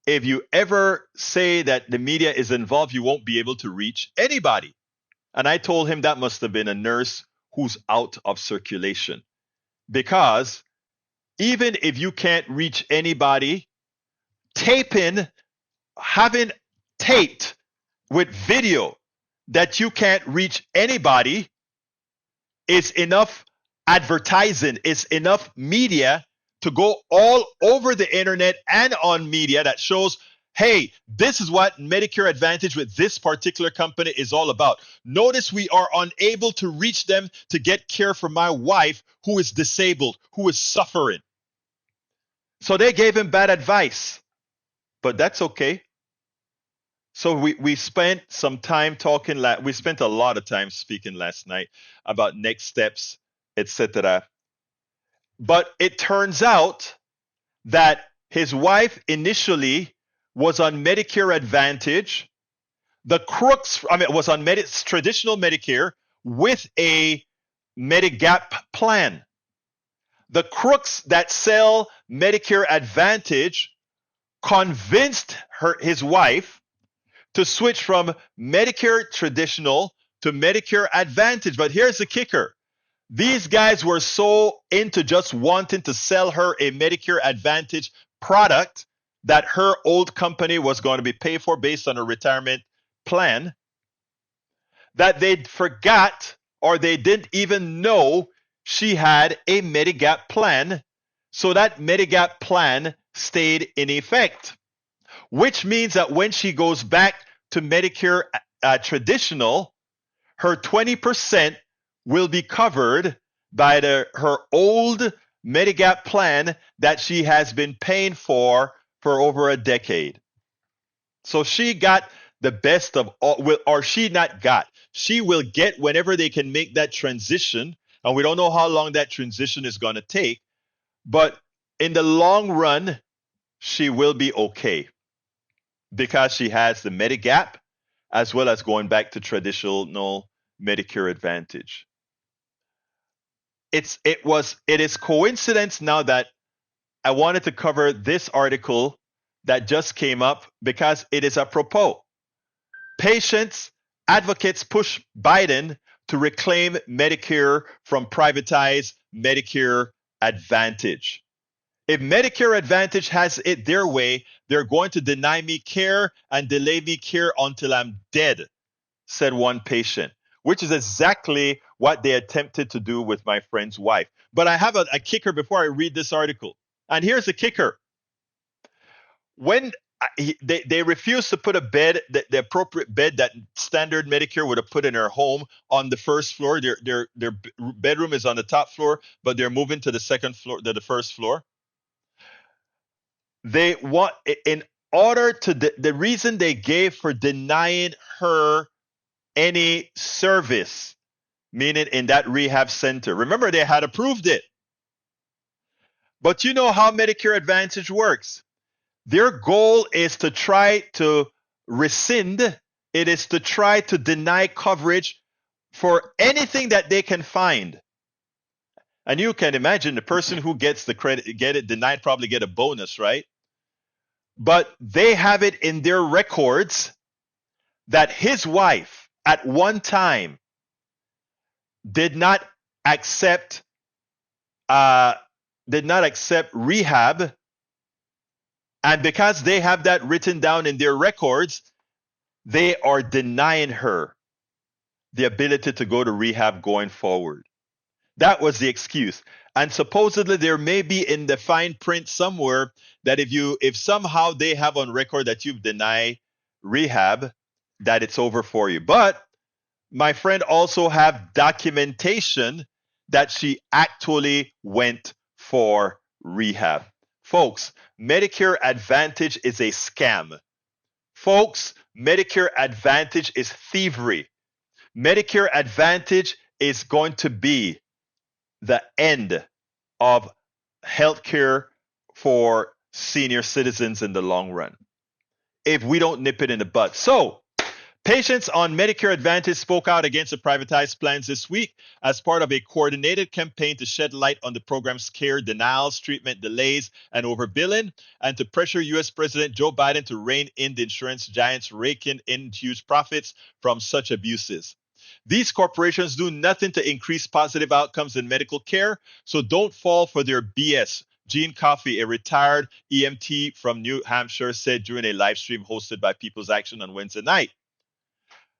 if you ever say that the media is involved, you won't be able to reach anybody. And I told him that must have been a nurse who's out of circulation. Because even if you can't reach anybody, having taped with video that you can't reach anybody is enough advertising, is enough media to go all over the internet and on media that shows, hey, this is what Medicare Advantage with this particular company is all about. Notice we are unable to reach them to get care for my wife who is disabled, who is suffering. So they gave him bad advice, but that's okay. So we spent some time talking, we spent a lot of time speaking last night about next steps, etc. But it turns out that his wife initially was on Medicare Advantage. The crooks, was on traditional Medicare with a Medigap plan. The crooks that sell Medicare Advantage convinced his wife to switch from Medicare traditional to Medicare Advantage. But here's the kicker. These guys were so into just wanting to sell her a Medicare Advantage product that her old company was going to be paid for based on a retirement plan that they forgot or they didn't even know she had a Medigap plan. So that Medigap plan stayed in effect, which means that when she goes back to Medicare traditional, her 20% will be covered by her old Medigap plan that she has been paying for over a decade. So she got the best of all, or she not got. She will get whenever they can make that transition, and we don't know how long that transition is going to take, but in the long run, she will be okay because she has the Medigap as well as going back to traditional Medicare Advantage. It is coincidence now that I wanted to cover this article that just came up because it is apropos. Patients, advocates push Biden to reclaim Medicare from privatized Medicare Advantage. If Medicare Advantage has it their way, they're going to deny me care and delay me care until I'm dead, said one patient, which is exactly what they attempted to do with my friend's wife. But I have a kicker before I read this article. And here's the kicker. When they refused to put a bed, the appropriate bed that standard Medicare would have put in her home on the first floor. Their bedroom is on the top floor, but they're moving to the second floor, to the first floor. They want, in order to, the reason they gave for denying her any service, meaning in that rehab center. Remember, they had approved it. But you know how Medicare Advantage works. Their goal is to try to rescind, it is to try to deny coverage for anything that they can find. And you can imagine the person who gets the credit, get it denied, probably get a bonus, right? But they have it in their records that his wife at one time did not accept rehab. And because they have that written down in their records, they are denying her the ability to go to rehab going forward. That was the excuse. And supposedly there may be in the fine print somewhere that if somehow they have on record that you've denied rehab, that it's over for you. But my friend also have documentation that she actually went for rehab. Folks, Medicare Advantage is a scam. Folks, Medicare Advantage is thievery. Medicare Advantage is going to be the end of healthcare for senior citizens in the long run if we don't nip it in the bud. So, patients on Medicare Advantage spoke out against the privatized plans this week as part of a coordinated campaign to shed light on the program's care denials, treatment delays, and overbilling, and to pressure U.S. President Joe Biden to rein in the insurance giants raking in huge profits from such abuses. These corporations do nothing to increase positive outcomes in medical care, so don't fall for their BS. Gene Coffey, a retired EMT from New Hampshire, said during a live stream hosted by People's Action on Wednesday night.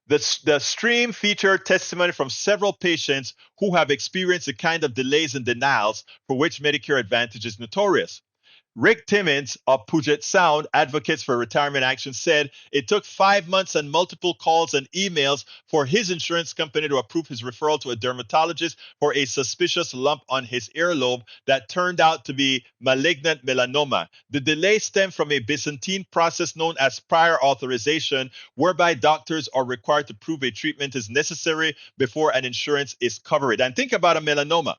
The stream featured testimony from several patients who have experienced the kind of delays and denials for which Medicare Advantage is notorious. Rick Timmons of Puget Sound Advocates for Retirement Action said it took 5 months and multiple calls and emails for his insurance company to approve his referral to a dermatologist for a suspicious lump on his earlobe that turned out to be malignant melanoma. The delay stemmed from a Byzantine process known as prior authorization, whereby doctors are required to prove a treatment is necessary before an insurance is covered. And think about a melanoma.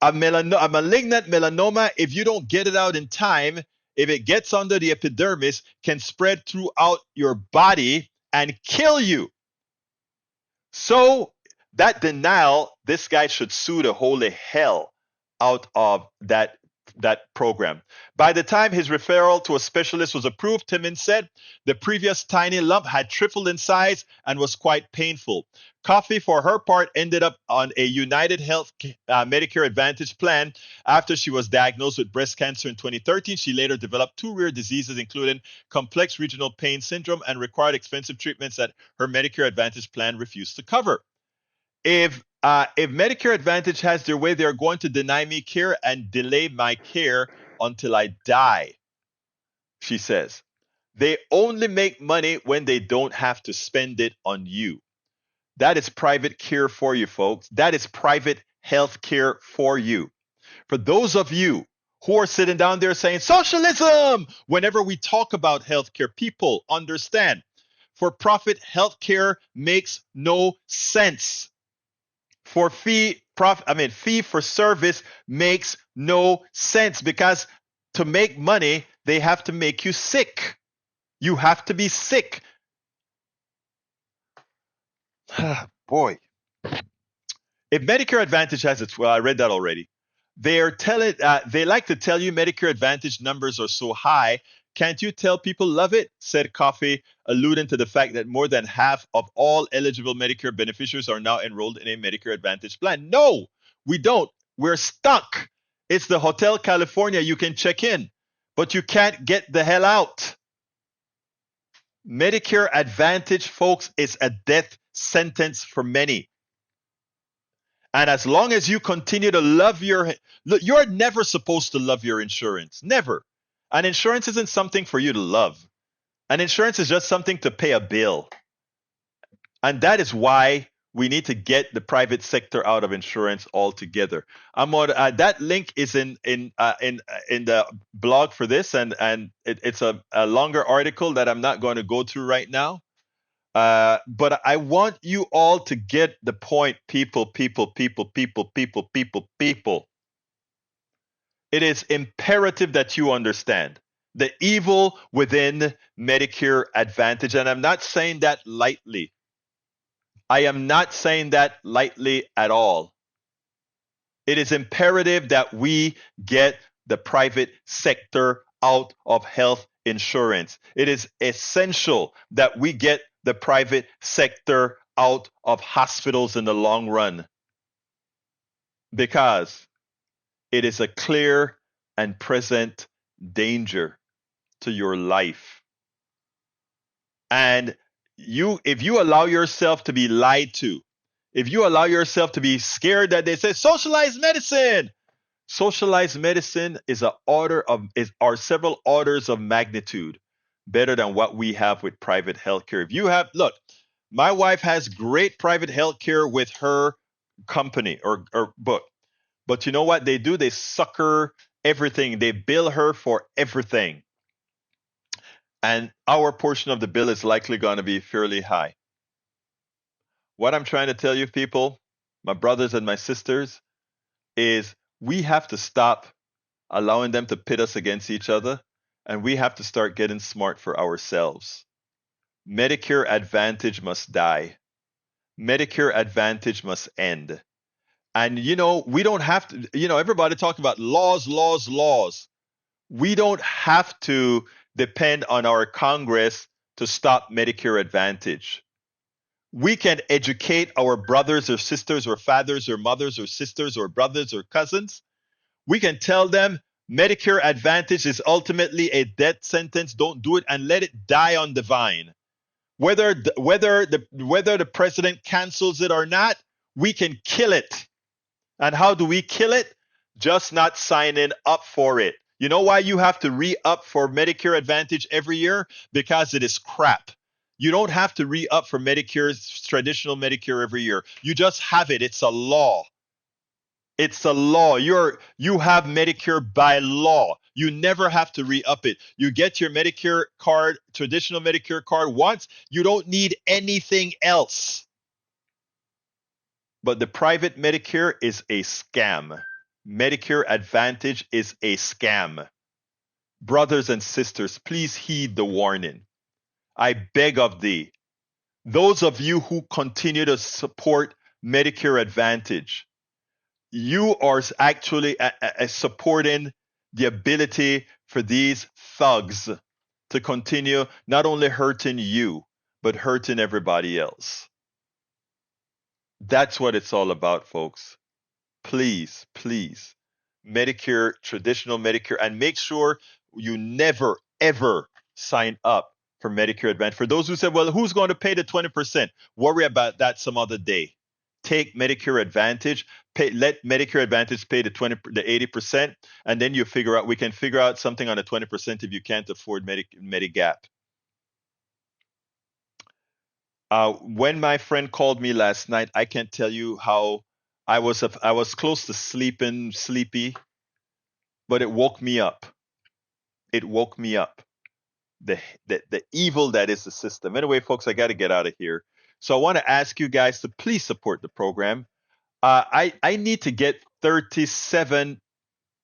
A malignant melanoma, if you don't get it out in time, if it gets under the epidermis, can spread throughout your body and kill you. So that denial, this guy should sue the holy hell out of that program. By the time his referral to a specialist was approved, Timmons said the previous tiny lump had tripled in size and was quite painful. Coffee, for her part, ended up on a United Health Medicare Advantage plan after she was diagnosed with breast cancer in 2013. She later developed 2 rare diseases, including complex regional pain syndrome, and required expensive treatments that her Medicare Advantage plan refused to cover. If Medicare Advantage has their way, they're going to deny me care and delay my care until I die, she says. They only make money when they don't have to spend it on you. That is private care for you, folks. That is private health care for you. For those of you who are sitting down there saying socialism, whenever we talk about healthcare, people understand for-profit healthcare makes no sense. Fee for service makes no sense, because to make money, they have to make you sick. You have to be sick. Boy. If Medicare Advantage has its, well, I read that already. They like to tell you Medicare Advantage numbers are so high. Can't you tell people love it? Said Coffey, alluding to the fact that more than half of all eligible Medicare beneficiaries are now enrolled in a Medicare Advantage plan. No, we don't. We're stuck. It's the Hotel California. You can check in, but you can't get the hell out. Medicare Advantage, folks, is a death sentence for many. And as long as you continue to love you're never supposed to love your insurance. Never. And insurance isn't something for you to love. And insurance is just something to pay a bill. And that is why we need to get the private sector out of insurance altogether. I'm on that link is in the blog for this, and it's a longer article that I'm not going to go through right now. But I want you all to get the point, people. It is imperative that you understand the evil within Medicare Advantage. And I'm not saying that lightly. I am not saying that lightly at all. It is imperative that we get the private sector out of health insurance. It is essential that we get the private sector out of hospitals in the long run, because it is a clear and present danger to your life. And if you allow yourself to be lied to, if you allow yourself to be scared that they say socialized medicine are several orders of magnitude better than what we have with private healthcare. Look, my wife has great private healthcare with her company or book. But you know what they do? They sucker everything. They bill her for everything. And our portion of the bill is likely going to be fairly high. What I'm trying to tell you, people, my brothers and my sisters, is we have to stop allowing them to pit us against each other, and we have to start getting smart for ourselves. Medicare Advantage must die. Medicare Advantage must end. And, we don't have to, everybody talk about laws. We don't have to depend on our Congress to stop Medicare Advantage. We can educate our brothers or sisters or fathers or mothers or sisters or brothers or cousins. We can tell them Medicare Advantage is ultimately a death sentence. Don't do it, and let it die on the vine. Whether the president cancels it or not, we can kill it. And how do we kill it? Just not signing up for it. You know why you have to re-up for Medicare Advantage every year? Because it is crap. You don't have to re-up for traditional Medicare every year. You just have it. It's a law. It's a law. You have Medicare by law. You never have to re-up it. You get your Medicare card, traditional Medicare card once. You don't need anything else. But the private Medicare is a scam. Medicare Advantage is a scam. Brothers and sisters, please heed the warning. I beg of thee, those of you who continue to support Medicare Advantage, you are actually supporting the ability for these thugs to continue not only hurting you, but hurting everybody else. That's what it's all about, folks. Please, please, Medicare, traditional Medicare, and make sure you never, ever sign up for Medicare Advantage. For those who said, well, who's going to pay the 20%? Worry about that some other day. Take Medicare Advantage, let Medicare Advantage pay the 80%, and then we can figure out something on the 20% if you can't afford Medigap. When my friend called me last night, I can't tell you how I was close to sleepy, but it woke me up. It woke me up. The evil that is the system. Anyway, folks, I got to get out of here. So I want to ask you guys to please support the program. I need to get 37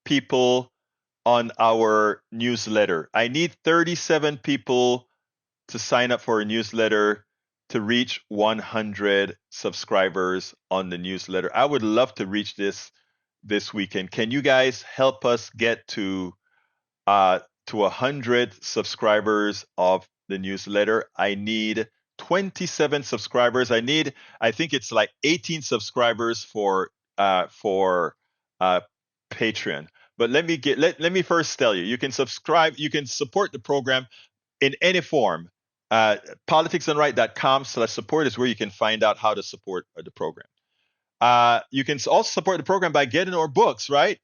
people on our newsletter. I need 37 people to sign up for a newsletter to reach 100 subscribers on the newsletter. I would love to reach this weekend. Can you guys help us get to 100 subscribers of the newsletter? I need 27 subscribers. I think it's like 18 subscribers for Patreon. But let me first tell you, you can subscribe, you can support the program in any form. politicsdoneright.com/support is where you can find out how to support the program. You can also support the program by getting our books, right?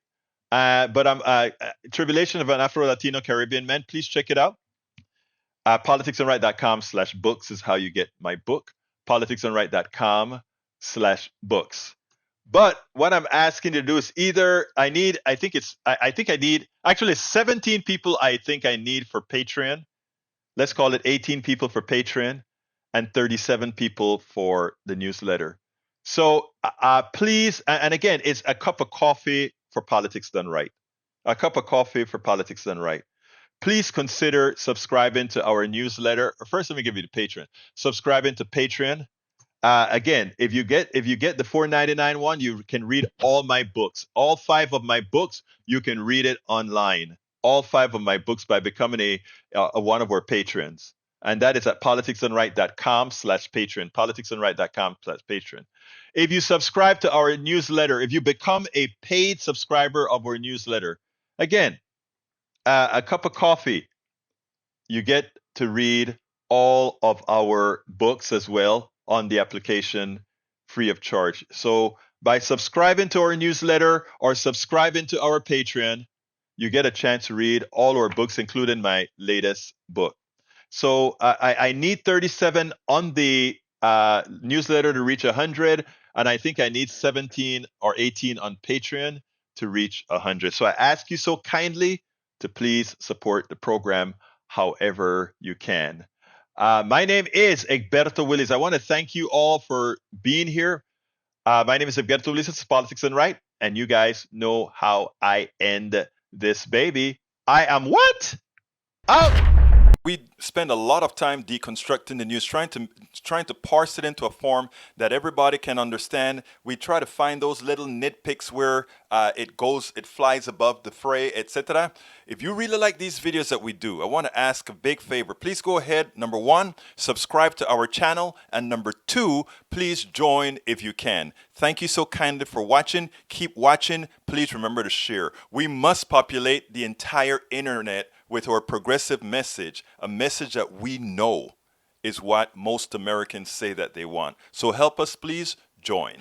But I'm Tribulation of an Afro-Latino Caribbean Man. Please check it out. politicsdoneright.com/books is how you get my book. politicsdoneright.com/books. But what I'm asking you to do is either I think I need actually 17 people I think I need for Patreon. Let's call it 18 people for Patreon and 37 people for the newsletter. So please, and again, it's a cup of coffee for Politics Done Right. A cup of coffee for Politics Done Right. Please consider subscribing to our newsletter. First, let me give you the Patreon. Subscribing to Patreon. Again, if you get the $4.99 one, you can read all my books. All 5 of my books, you can read it online. All 5 of my books by becoming one of our patrons. And that is at politicsdoneright.com/Patreon. politicsdoneright.com/Patreon. If you subscribe to our newsletter, if you become a paid subscriber of our newsletter, again, a cup of coffee, you get to read all of our books as well on the application free of charge. So by subscribing to our newsletter or subscribing to our Patreon, you get a chance to read all our books, including my latest book. So I need 37 on the newsletter to reach 100, and I think I need 17 or 18 on Patreon to reach 100. So I ask you so kindly to please support the program however you can. My name is Egberto Willies. I want to thank you all for being here. My name is Egberto Willies. It's Politics Done Right, and you guys know how I end this baby. I am what? Out. We spend a lot of time deconstructing the news, trying to parse it into a form that everybody can understand. We try to find those little nitpicks where it flies above the fray, etc. If you really like these videos that we do, I want to ask a big favor. Please go ahead. Number 1, subscribe to our channel, and number 2, please join if you can. Thank you so kindly for watching. Keep watching. Please remember to share. We must populate the entire internet with our progressive message, a message that we know is what most Americans say that they want. So help us, please join.